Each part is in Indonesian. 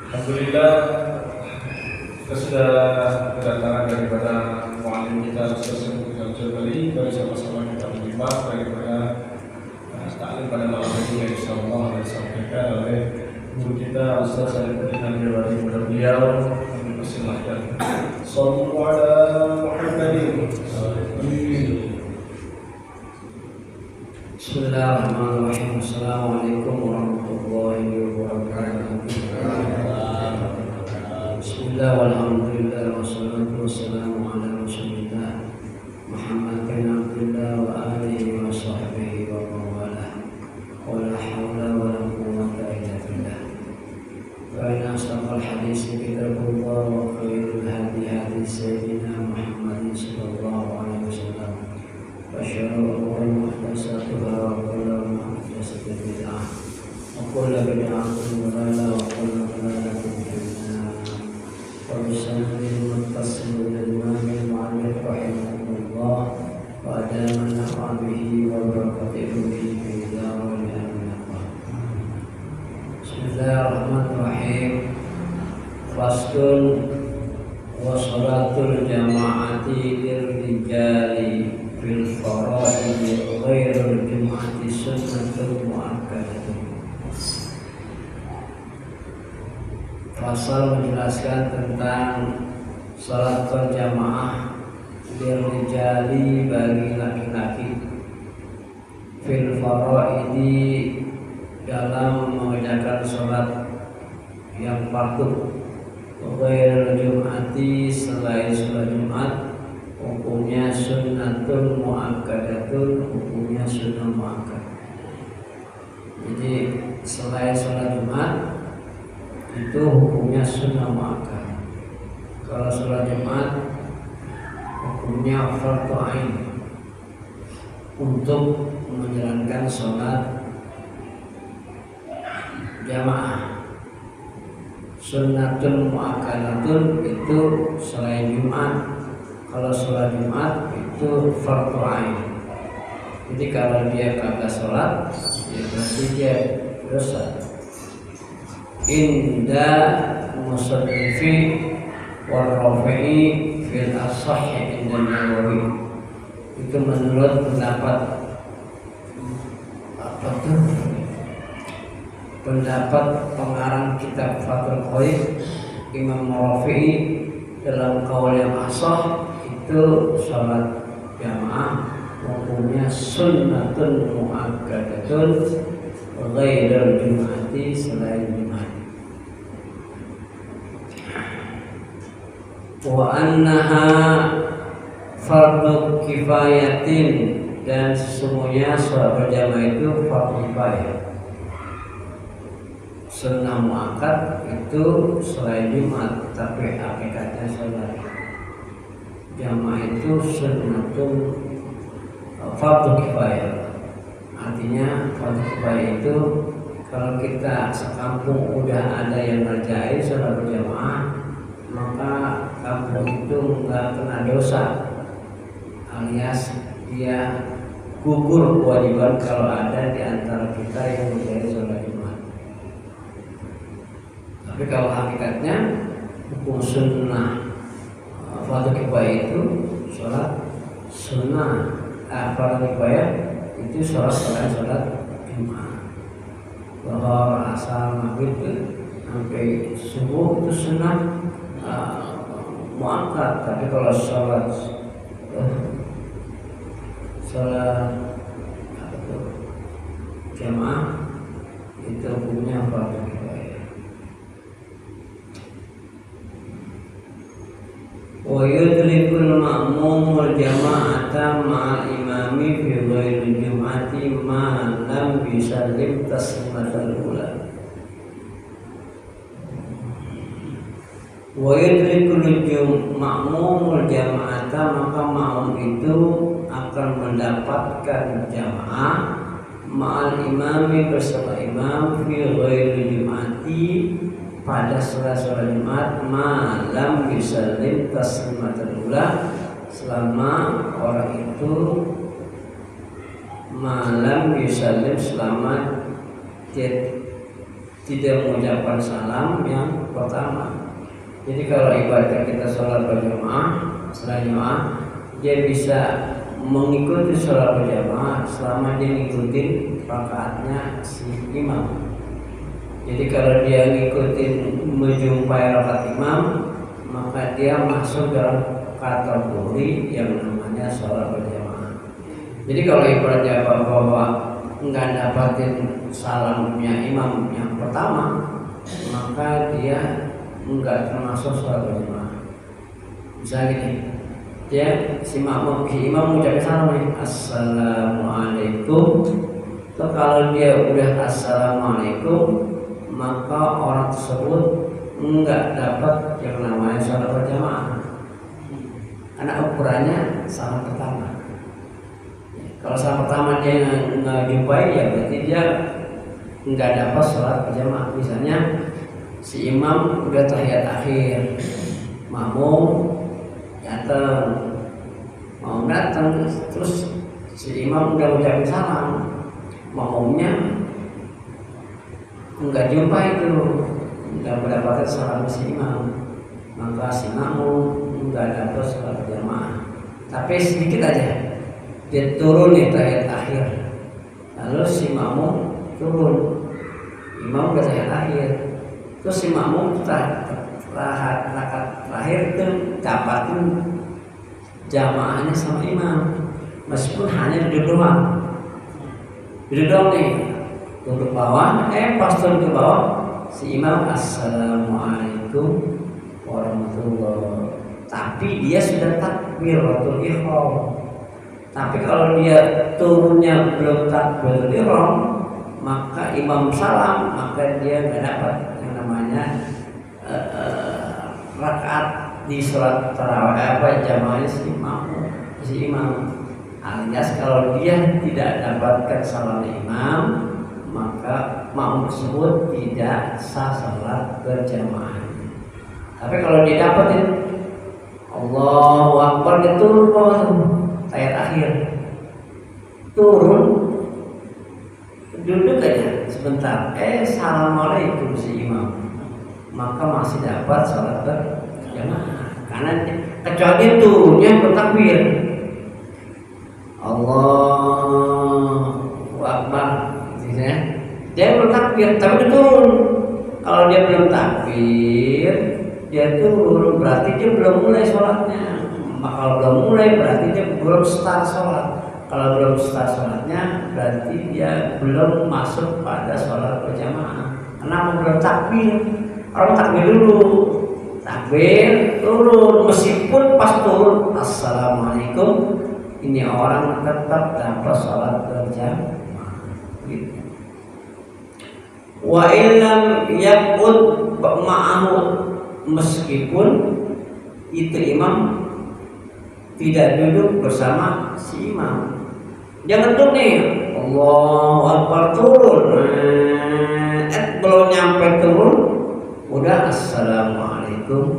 Alhamdulillah kita sudah kedatangan daripada muallim kita Ustaz Al-Jabari dari sama-sama kita menyimak daripada taklim pada malam ini yang insyaallah akan disampaikan oleh guru kita Ustaz Al-Jabari. Mudah beliau dipersilahkan. Shallallahu ala Muhammadin. Bismillahirrahmanirrahim. Assalamualaikum warahmatullahi wabarakatuh. Bismillah walhamdulillah wassalatu wassalamu ala rasulillah Muhammad bin Abdullah wa alihi wa sahbihi wa mawalah. Wa la hawla wa la quwwata illa billah. Wa inna asdaqal hadits kitabullah wa khairul hadi hadi sayyidina Muhammadin sallallahu alaihi wasallam. Wa syarrul umuri muhdatsatuha wa kullu muhdatsatin bid'ah. Wa kullu bid'atin dhalalah wa kullu dhalalatin finnar. Wa bisanadil muttasil ila al-imam al-mu'allif rahimahullah wa adama nafa'a bihi wa barakatuhu fi daril amin. Bismillahirrahmanirrahim. Faslun wa salatul jama'ati lirrijali fil fara'id ghairul jum'ati sunnatul mu'akkadah. Pasal menjelaskan tentang salat berjamaah lirrijali bagi laki-laki fil fara'idi dalam mengerjakan salat yang fardu ghairul jum'ati selain salat Jumat hukumnya sunnatul mu'akkadatun, hukumnya sunnah mu'akkad. Jadi selain sholat Jumat itu hukumnya sunnah mu'akkad. Kalau sholat Jumat hukumnya fardhu ain untuk menjalankan sholat jamaah. Sunnatul mu'akkadatun itu selain Jumat. Kalau sholat Jumat itu fardhu ain. Jadi kalau dia kagak sholat, ya berarti dia dosa. Inda musannifi war-rafi'i fil ashahhi inda Nawawi. Itu menurut pendapat pendapat pengarang kitab Fathul Qadir Imam Rafi'i dalam kaul yang ashah itu sholat jamaah hukumnya sunnatun mu'akkadatun ghairul jum'ati selain Jumat. Wa annaha fardhu kifayatin, dan sesungguhnya sholat berjamaah itu fardhu kifayah. Sunnah mu'akkad itu selain Jumat, tapi hakikatnya sholat jamaah itu sunnatul fardhu kifayah. Artinya fardhu kifayah itu kalau kita sekampung udah ada yang ngerjain sholat berjamaah, maka kampung itu nggak kena dosa, alias dia gugur kewajiban kalau ada di antara kita yang menjadi sholat Jumat. Tapi kalau hakikatnya hukum sunnah fardhu kifayah itu sholat sunnah, fardhu kifayah itu sholat selain sholat Jumat. Bahwa asal maghrib sampai subuh itu sunnah muakkad. Tapi kalau sholat jamaah itu hukumnya fardhu kifayah. Wa yudrikul ma'mumul jama'ata ma'al imami fi ghairi jum'ati ma lam yusallim taslimatal ula. Wa yudrikul ma'mumul jama'ata, maka ma'mum itu akan mendapatkan jamaah ma'al imami bersama imam fi ghairi jum'ati pada sholat Jumat malam yusallim taslimatul ula, selama orang itu malam yusallim selama tidak mengucapkan salam yang pertama. Jadi kalau ibaratnya kita sholat berjamaah, setelah jamaah dia bisa mengikuti sholat berjamaah selama dia ngikutin rakaatnya si imam. Jadi kalau dia ngikutin menjumpai rakaat imam, maka dia masuk dalam kategori yang namanya sholat berjamaah. Jadi kalau ibaratnya bahwa nggak dapatin salamnya imam yang pertama, maka dia nggak termasuk sholat berjamaah. Bisa gini, dia si imam mengucapkan salam nih, assalamualaikum. So, kalau dia udah assalamualaikum, maka orang tersebut nggak dapat yang namanya sholat berjamaah, karena ukurannya salam pertama. Kalau salam pertama dia nggak jumpai, ya berarti dia nggak dapat sholat berjamaah. Misalnya si imam udah tahiyat akhir, makmum datang, terus si imam udah ucapin salam, makmumnya nggak jumpa itu, nggak mendapatkan salam si imam, maka si makmum nggak dapat sholat berjamaah. Tapi sedikit aja, dia turun di tahiyat akhir, lalu si makmum turun, imam udah tahiyat akhir, terus si makmum terakhir itu dapatin jamaahnya sama imam, meskipun hanya duduk doang nih, duduk bawah, pas turun ke bawah si imam assalamualaikum warahmatullahi, tapi dia sudah takbiratul ihram. Tapi kalau dia turunnya belum takbiratul ihram, maka imam salam, maka dia nggak dapat yang namanya rakaat di sholat tarawih jamaahnya si imam. Alias kalau dia tidak dapatkan salam imam, maka makmum tersebut tidak sah sholat berjamaah. Tapi kalau dia dapatin Allahu Akbar, dia turun bawah ayat akhir, turun duduk aja sebentar, assalamualaikum si imam, maka masih dapat sholat berjamaah. Karena kecuali turunnya bertakbir Allahu Akbar, dia bertakbir tapi dia turun. Kalau dia belum takbir, dia turun, berarti dia belum mulai sholatnya. Kalau belum mulai berarti dia belum start sholat. Kalau belum start sholatnya berarti dia belum masuk pada sholat berjamaah. Kenapa belum takbir? Orang takbir dulu, takbir turun, meskipun pas turun assalamualaikum, ini orang tetap dapat sholat berjamaah. Wa illam yaqud ma'ahu, meskipun itu imam tidak duduk bersama si imam. Jangan tuh nih Allahu Akbar turun, belum nyampe turun udah assalamualaikum.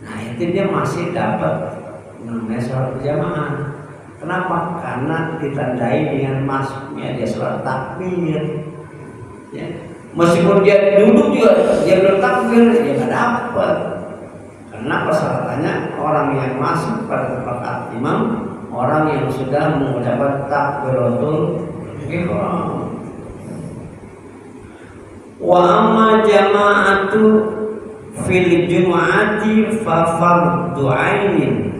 Nah itu dia masih dapat namanya sholat berjamaah. Kenapa? Karena ditandai dengan masuknya dia sholat takbir. Ya. Meskipun dia duduk juga dia belum takbir, dia nggak dapat. Karena persyaratannya orang yang masuk pada rakaat imam, orang yang sudah mengucapkan takbiratul ihram. Wa amma jama'atu fil jumu'ati fa fardhu 'ainin,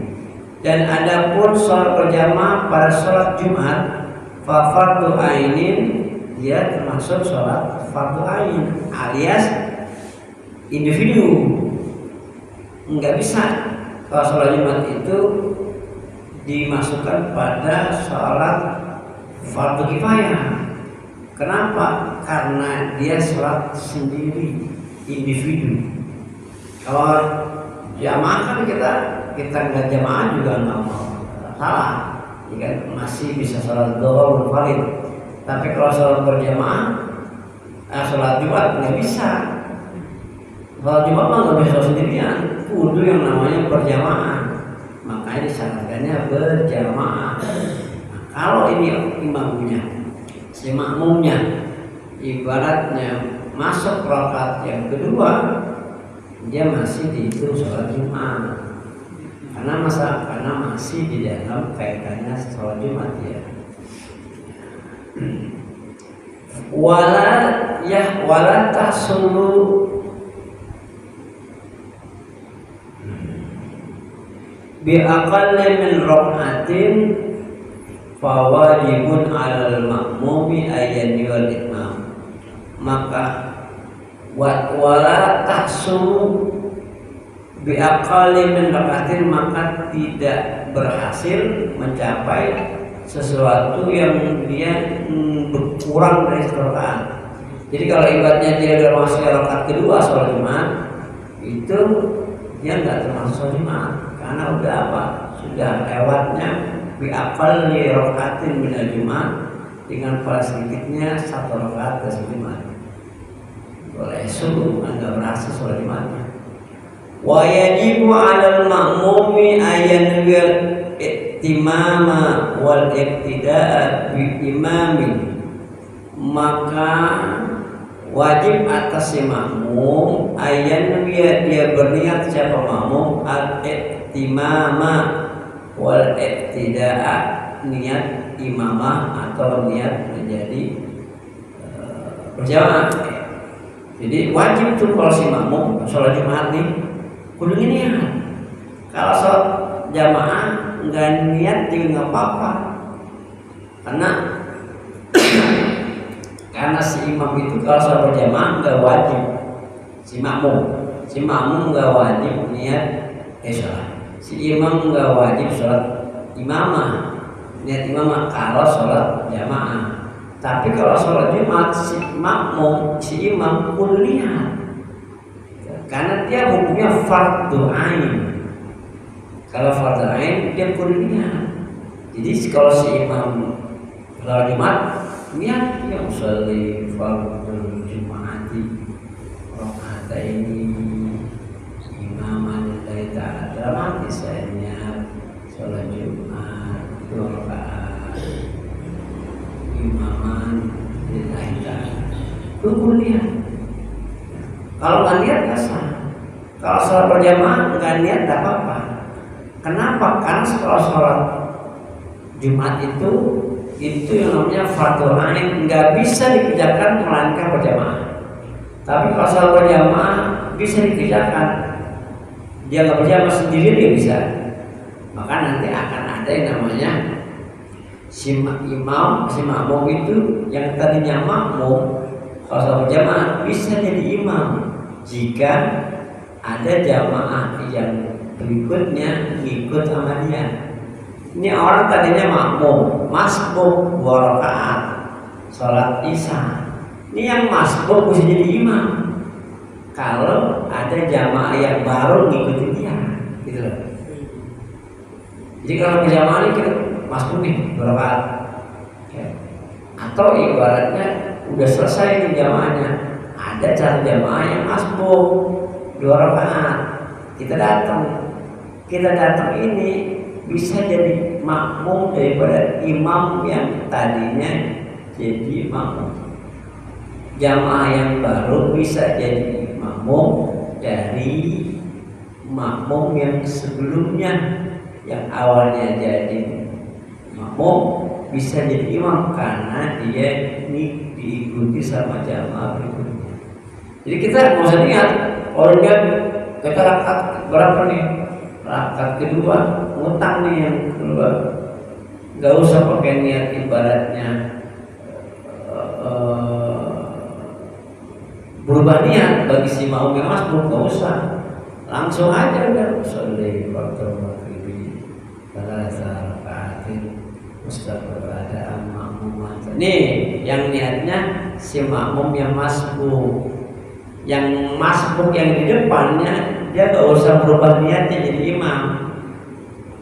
dan adapun sholat berjamaah pada sholat Jumat fa fardhu 'ainin, dia termasuk sholat fardhu 'ain alias individu. Enggak bisa kalau sholat Jumat itu dimasukkan pada sholat fardu kifayah. Kenapa? Karena dia sholat sendiri, individu. Kalau jamaah kan kita nggak jamaah juga nggak mau salah, ya kan? Masih bisa sholat dhuhr valid. Tapi kalau sholat berjamaah, sholat Jumat nggak bisa. Sholat Jumat mah nggak bisa sendirian, kudu yang namanya berjamaah. Makanya disyaratkannya berjamaah. Nah, kalau ini imamnya, si makmumnya, ibaratnya masuk rakaat yang kedua dia masih dihitung sholat Jumat karena masih di dalam kaitannya sholat Jumat ya. Wala tahsulu bi aqalli min rak'atin fawajibun 'alal ma'mumi ayyan wal imam. Maka wala tahsulu bi aqalli min rak'atin, maka tidak berhasil mencapai sesuatu yang dia berkurang dari rakaat. Jadi kalau ibaratnya dia udah masuk rakaat kedua sholat Jumat, itu dia nggak termasuk sholat Jumat karena udah apa? Sudah lewatnya biakal li rakaatin minal Jumat dengan pada sedikitnya satu rakaat dari Jumat. Oleh itu nggak berhasil sholat Jumatnya. Wa yajibu 'alal ma'mumi ayyan imama wal iktida'a bi imamin, maka wajib atas si makmum ayan dia berniat siapa makmum al-iktimama wal iktida'a, niat imamah atau niat menjadi berjamaah. Jadi wajib tuh kalau si makmum sholat Jumat nih kudu niat. Kalau sholat jamaah nggak niat juga nggak apa-apa, karena si imam itu kalau sholat berjamaah nggak wajib, si makmum nggak wajib niat si imam nggak wajib sholat imamah, niat imamah kalau sholat jamaah. Tapi kalau sholat Jumat si imam pun niat, karena dia hukumnya fardhu ain. Kalau fardhu ain dia kudu niat. Jadi kalau si imam sholat Jumat niat dia usolli fardhu Jumati rakaataini imaman lillahi ta'ala, dramatis saya niat sholat Jumat 2 rakaat imaman lillahi ta'ala, kudu niat. Kalau nggak niat nggak sah. Kalau sholat berjamaah nggak niat tak apa-apa. Kenapa? Karena setelah sholat Jumat itu yang namanya fardhu ain, nggak bisa dikerjakan melainkan berjamaah. Tapi kalau sholat berjamaah bisa dikerjakan, dia nggak berjamaah sendiri dia bisa. Maka nanti akan ada yang namanya si makmum itu yang tadinya makmum kalau sholat berjamaah bisa jadi imam jika ada jamaah yang berikutnya ngikut sama dia. Ini orang tadinya makmum, masbuk 2 rakaat sholat isya. Ini yang masbuk bisa jadi imam kalau ada jamaah yang baru ngikutin dia, gitu loh. Jadi kalau berjamaah ini kita masbuk nih 2 rakaat, atau ibaratnya udah selesai nih jamaahnya, ada cara jamaah yang masbuk 2 rakaat, kita datang ini bisa jadi makmum daripada imam yang tadinya jadi makmum. Jamaah yang baru bisa jadi makmum dari makmum yang sebelumnya, yang awalnya jadi makmum bisa jadi imam karena dia ini diikuti sama jamaah berikutnya. Jadi kita nggak usah niat, kalau niat kita rakaat berapa nih? Rakaat kedua, ngutang nih yang kedua. Gak usah pakai niat ibaratnya berubah niat bagi si makmum yang masbuk, gak usah. Langsung aja udah sholli fardhu maghribi 3 rakaatin mustaqbalada makmuman. Nih yang niatnya si makmum yang masbuk. Yang masbuk yang di depannya dia gak usah berubah niatnya jadi imam,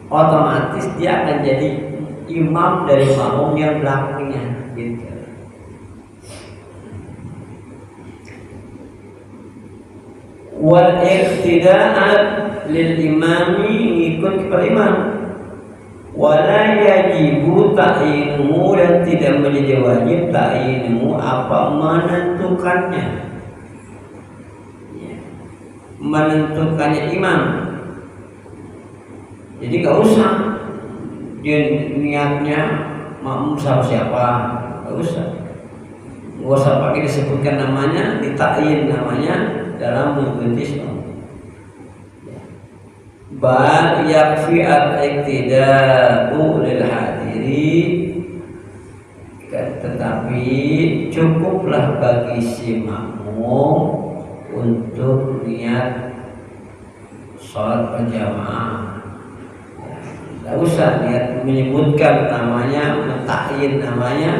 otomatis dia akan jadi imam dari makmum yang belakangnya gitu. Wal iqtida'at lil imami, ngikut kepada imam. Wala yajibu ta'yinuhu, dan tidak menjadi wajib ta'yinuhu apa menentukannya. menentukannya imam. Jadi nggak usah dia niatnya makmum sama siapa, nggak usah. Nggak usah pakai disebutkan namanya, ditakyin namanya dalam mengikuti sholat. Bal yakfi al-iqtida'u lil hadiri, tetapi cukuplah bagi si makmum untuk niat sholat berjamaah. Tidak usah niat menyebutkan namanya, mentakyin namanya,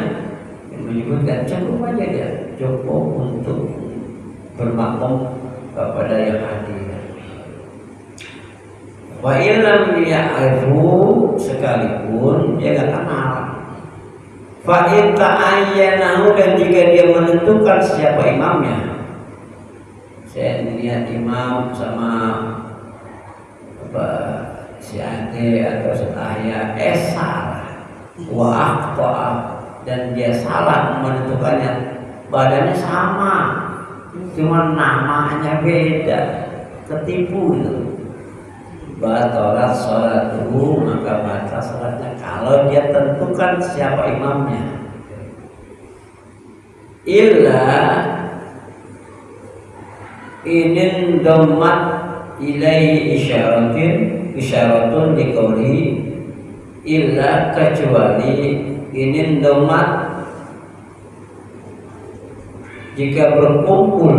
menyebutkan, cukup aja dia, cukup untuk bermakmum kepada yang hadir. Wa illam ya'rifu, sekalipun dia nggak kenal. Fa in ta'ayyanahu, dan jika dia menentukan siapa imamnya, saya lihat imam sama apa si ade atau setahya salah wa akhta, dan dia salah menentukannya, badannya sama cuma namanya beda, ketipu gitu, batalat sholatuhu, maka batal salatnya kalau dia tentukan siapa imamnya. Illa inin domat ilaihi isyaratun liqaulihi, illa kecuali inin domat jika berkumpul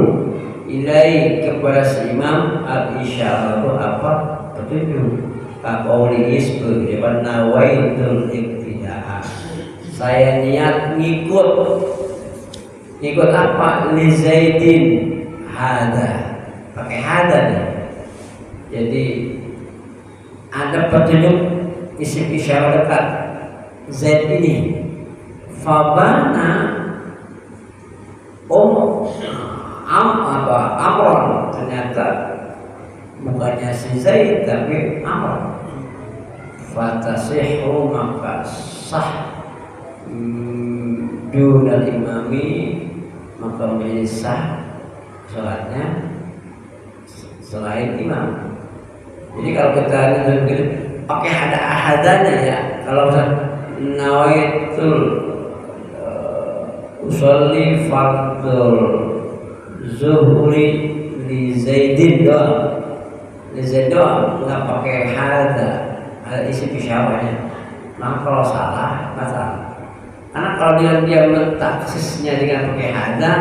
ilai kepada si imam al isyaratu, apa petunjuk, kaqaulihi seperti nawaitul iqtidaa, saya niat ngikut apa, li Zaidin hada, pakai hada nih. Jadi ada petunjuk isim isyarat dekat Zaid ini, fabana Amron, ternyata bukannya si Zaid tapi Amr, fatasihu, maka sah dunal imami, maka menjadi sah sholatnya selain imam. Jadi kalau kita pakai hadanya ya, kalau nawaitul usolli fardul zuhri li Zaidin doang, li Zaid doang, nggak pakai hada, ada isi pisawanya. Maka kalau salah batal. Karena kalau dia mentaksisnya dengan pakai hada,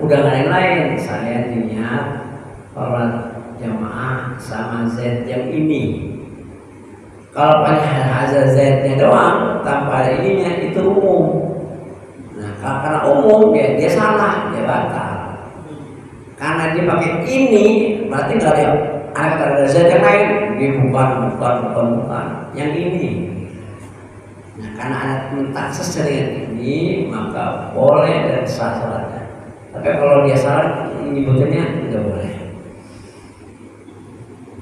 udah lain-lain. Saya niat sholat jamaah sama Zaid yang ini. Kalau pakai hada Zaidnya doang tanpa ada ininya, itu umum. Nah, karena umum dia salah, dia batal. Karena dia pakai ini, berarti nggak ada Zaid yang lain. Dia bukan yang ini. Nah, karena ada mentaksis dengan ini, maka boleh dan sah salatnya. Tapi kalau dia salah menyebutnya tidak boleh.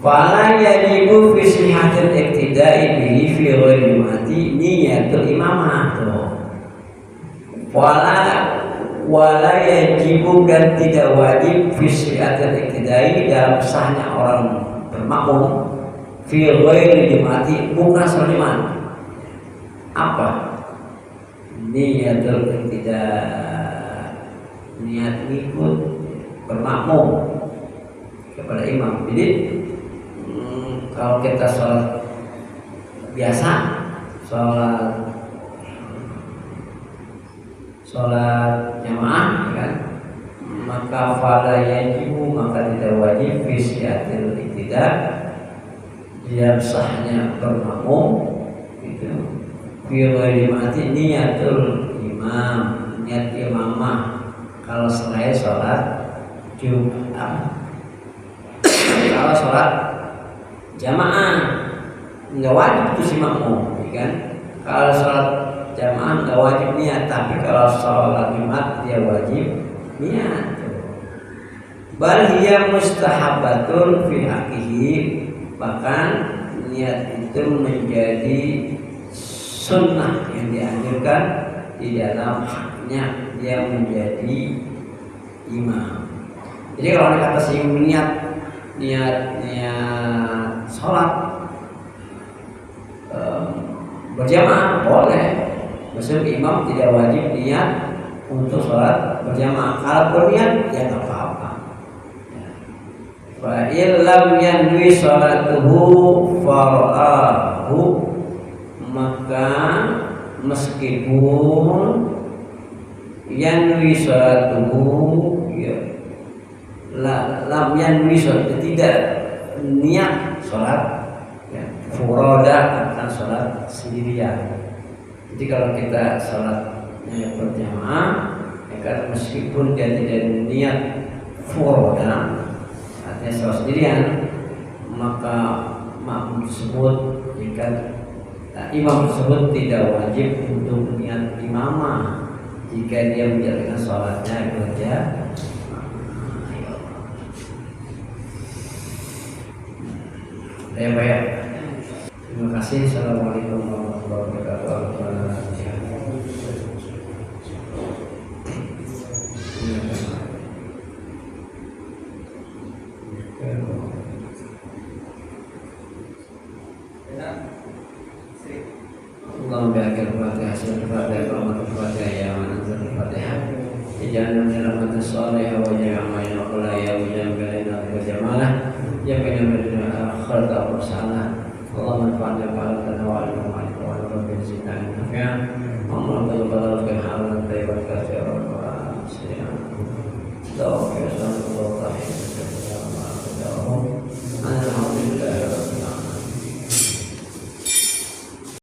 Fala yajibu fi sihatil iqtida'i bihi fi ghairi mati niyatul imamah. Wala yajibu, dan tidak wajib fi sihatil iqtida'i, dalam sahnya orang bermakmum fi ghairi mati, bukan sholat. Apa? Niyatul iqtida', niat ikut bermakmum kepada imam. Jadi kalau kita sholat biasa, sholat jamaah kan, maka fala yajibu, maka tidak wajib fi sihatil iqtida', dia sahnya bermakmum itu fi ghairi mati niyatul imam, niat imamah kalau selain sholat Jumat. Kalau sholat jamaah nggak wajib itu si makmum, kan? Kalau sholat jamaah nggak wajib niat, tapi kalau sholat Jumat dia wajib niat. Bal hiya mustahabatun fi haqqihi, bahkan niat itu menjadi sunnah yang dianjurkan di dalam haknya dia menjadi imam. Jadi kalau ada kata si niat niat sholat berjamaah boleh. Maksud imam tidak wajib niat untuk sholat berjamaah. Kalau berniat ya nggak apa-apa. Fa illam yanwi sholatuhu fara'ahu, maka meskipun yanwi sholatuhu ya lam yanwi sholat, tidak niat sholat ya, furoda akan sholat sendirian. Jadi kalau kita sholat berjamaah ya kan, meskipun dia tidak niat furoda artinya sholat sendirian, maka makmum tersebut jika imam tersebut tidak wajib untuk niat imamah jika dia menjalankan sholatnya berjamaah. Ya baik. Terima kasih. Assalamualaikum warahmatullahi wabarakatuh. اللهم بارك الفاتحة سورة الفاتحة رحمة الفاتحة يا من أنزل الفاتحة اجعلنا من الرحمة الصالحة واجعل عملنا وقل يا وجل بلينا وجماله يا بين من خلق وسعنا اللهم انفعنا بعلمنا وعلمنا وعلمنا وعلمنا بزيدنا نافعا اللهم تقبل رزقنا